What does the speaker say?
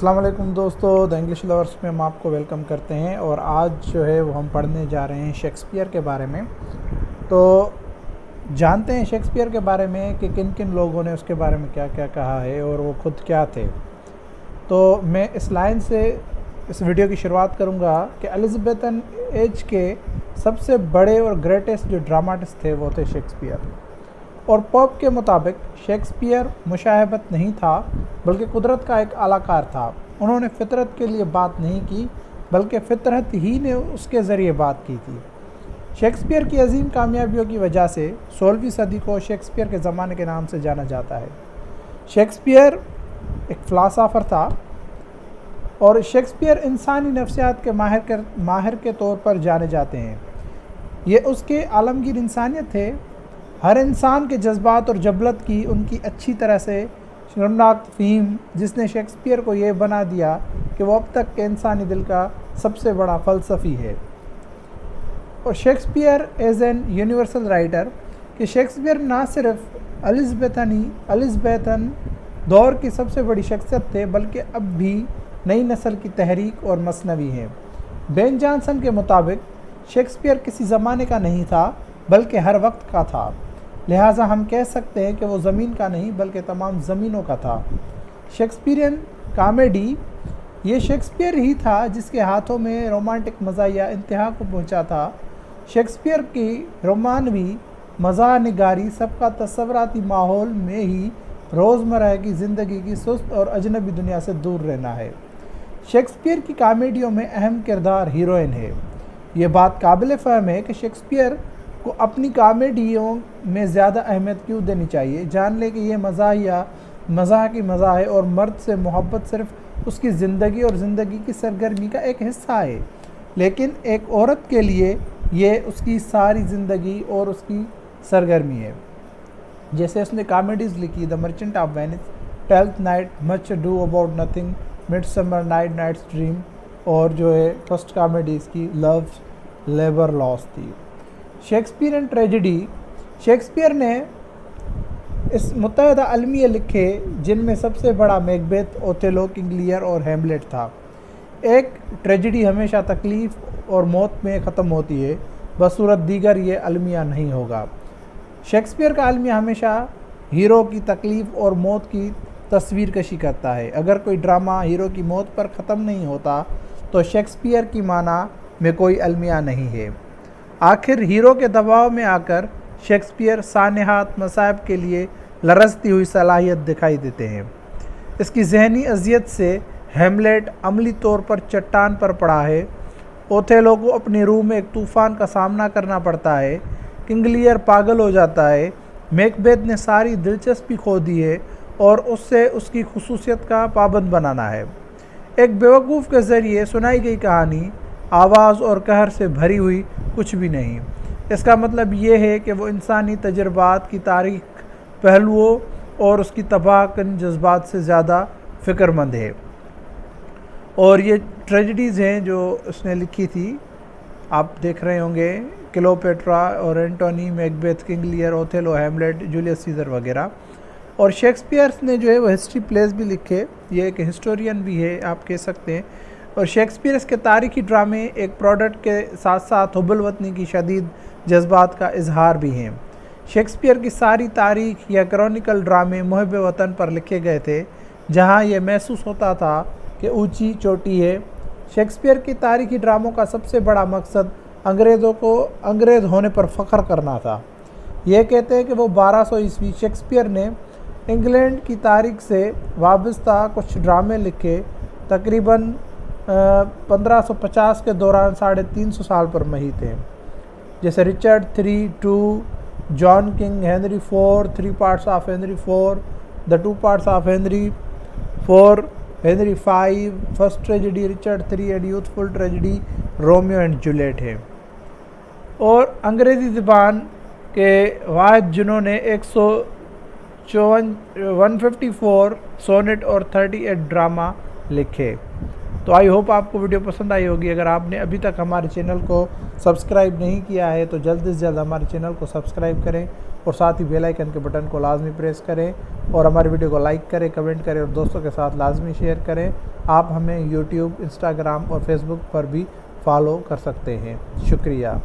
अस्सलाम वालेकुम दोस्तों, द इंग्लिश लवर्स में हम आपको वेलकम करते हैं। और आज जो है वो हम पढ़ने जा रहे हैं शेक्सपियर के बारे में। तो जानते हैं शेक्सपियर के बारे में कि किन किन लोगों ने उसके बारे में क्या क्या कहा है और वो खुद क्या थे। तो मैं इस लाइन से इस वीडियो की शुरुआत करूंगा कि एलिज़ाबेथन एज के सबसे बड़े और ग्रेटेस्ट जो ड्रामाटिस्ट थे वो थे शेक्सपियर। और पोप के मुताबिक शेक्सपियर मुशाहबत नहीं था बल्कि कुदरत का एक अलाकार था। उन्होंने फितरत के लिए बात नहीं की बल्कि फितरत ही ने उसके ज़रिए बात की थी। शेक्सपियर की अजीम कामयाबियों की वजह से 16वीं सदी को शेक्सपियर के ज़माने के नाम से जाना जाता है। शेक्सपियर एक फ़िलासफ़र था और शेक्सपियर इंसानी नफ्सियात के माहिर के तौर पर जाने जाते हैं। ये उसके आलमगीर इंसानियत थे। हर इंसान के जज्बात और जबलत की उनकी अच्छी तरह से शर्मनाक फ़हीम, जिसने शेक्सपियर को ये बना दिया कि वो अब तक के इंसानी दिल का सबसे बड़ा फ़लसफ़ी है। और Shakespeare as an universal writer कि शेक्सपियर ना सिर्फ एलिज़ाबेथन दौर की सबसे बड़ी शख्सियत थे बल्कि अब भी नई नस्ल की तहरीक और मसनवी हैं। बेन जॉनसन के मुताबिक शेक्सपियर किसी ज़माने का नहीं था बल्कि हर वक्त का था। लिहाजा हम कह सकते हैं कि वो ज़मीन का नहीं बल्कि तमाम ज़मीनों का था। शेक्सपियरियन कॉमेडी ये शेक्सपियर ही था जिसके हाथों में रोमांटिक मज़ाहिया इंतहा को पहुंचा था। शेक्सपियर की रोमानवी मज़ाह निगारी सबका तस्वराती माहौल में ही रोज़मर्रा की ज़िंदगी की सुस्त और अजनबी दुनिया से दूर रहना है। शेक्सपियर की कॉमेडियों में अहम किरदार हीरोइन है। ये बात काबिल फ़हम है कि शेक्सपियर को अपनी कॉमेडियों में ज़्यादा अहमियत क्यों देनी चाहिए। जान ले कि ये मज़ाह की मज़ाह है और मर्द से मोहब्बत सिर्फ उसकी ज़िंदगी और ज़िंदगी की सरगर्मी का एक हिस्सा है, लेकिन एक औरत के लिए ये उसकी सारी ज़िंदगी और उसकी सरगर्मी है। जैसे उसने कॉमेडीज़ लिखी the merchant of Venice, twelfth night, much do about nothing, midsummer night's dream, और जो है फर्स्ट कॉमेडी इसकी लव लेबर लॉस थी। शेक्सपियर एंड ट्रेजेडी शेक्सपियर ने इस मुत्तहदा अलमिया लिखे जिनमें सबसे बड़ा मैकबेथ, ओथेलो, किंग लियर और हैमलेट था। एक ट्रेजेडी हमेशा तकलीफ़ और मौत में ख़त्म होती है, बसूरत दीगर ये अलमिया नहीं होगा। शेक्सपियर का अलमिया हमेशा हीरो की तकलीफ़ और मौत की तस्वीर कशी करता है। अगर कोई ड्रामा हीरो की मौत पर ख़त्म नहीं होता तो शेक्सपियर की माना में कोई अलमिया नहीं है। आखिर हीरो के दबाव में आकर शेक्सपियर सानेहात मसाइब के लिए लरसती हुई सलाहियत दिखाई देते हैं। इसकी जहनी अजियत से हैमलेट अमली तौर पर चट्टान पर पड़ा है। ओथेलो को अपने रूह में एक तूफ़ान का सामना करना पड़ता है। किंग लियर पागल हो जाता है। मैकबेथ ने सारी दिलचस्पी खो दी है और उससे उसकी खुसूसियत का पाबंद बनाना है। एक बेवकूफ़ के ज़रिए सुनाई गई कहानी आवाज़ और कहर से भरी हुई कुछ भी नहीं। इसका मतलब ये है कि वो इंसानी तजर्बात की तारीख पहलुओं और उसकी तबाहकन जज्बात से ज़्यादा फ़िक्रमंद है। और ये ट्रेजेडीज़ हैं जो उसने लिखी थी, आप देख रहे होंगे, क्लियोपेट्रा और Antony, Macbeth, King Lear, Othello, Hamlet, Julius Caesar वगैरह। और शेक्सपियर ने जो है वो हिस्ट्री प्लेस भी लिखे, ये एक हिस्टोरियन भी है आप कह सकते हैं। और शेक्सपियर के तारीखी ड्रामे एक प्रोडक्ट के साथ साथ हुब्बुल वतनी की शदीद जज्बात का इजहार भी हैं। शेक्सपियर की सारी तारीख या क्रॉनिकल ड्रामे मुहब्बे वतन पर लिखे गए थे, जहां यह महसूस होता था कि ऊंची चोटी है। शेक्सपियर की तारीखी ड्रामों का सबसे बड़ा मकसद अंग्रेज़ों को अंग्रेज़ होने पर फ़ख्र करना था। ये कहते हैं कि वो 1200 ईस्वी शेक्सपियर ने इंग्लैंड की तारीख से वाबस्ता कुछ ड्रामे लिखे। तकरीबन 1550 के दौरान 350 साल पर मही थे, जैसे Richard 3, John king, Henry 4, 3 parts of Henry 4, the 2 parts of Henry 4, Henry 5, first tragedy Richard 3 and youthful tragedy Romeo and Juliet है। और अंग्रेज़ी ज़बान के वाहिद जिन्होंने 154 सोनेट और 38 ड्रामा लिखे। तो आई होप आपको वीडियो पसंद आई होगी। अगर आपने अभी तक हमारे चैनल को सब्सक्राइब नहीं किया है तो जल्द से जल्द हमारे चैनल को सब्सक्राइब करें और साथ ही बेल आइकन के बटन को लाजमी प्रेस करें और हमारी वीडियो को लाइक करें, कमेंट करें और दोस्तों के साथ लाजमी शेयर करें। आप हमें यूट्यूब, इंस्टाग्राम और फेसबुक पर भी फॉलो कर सकते हैं। शुक्रिया।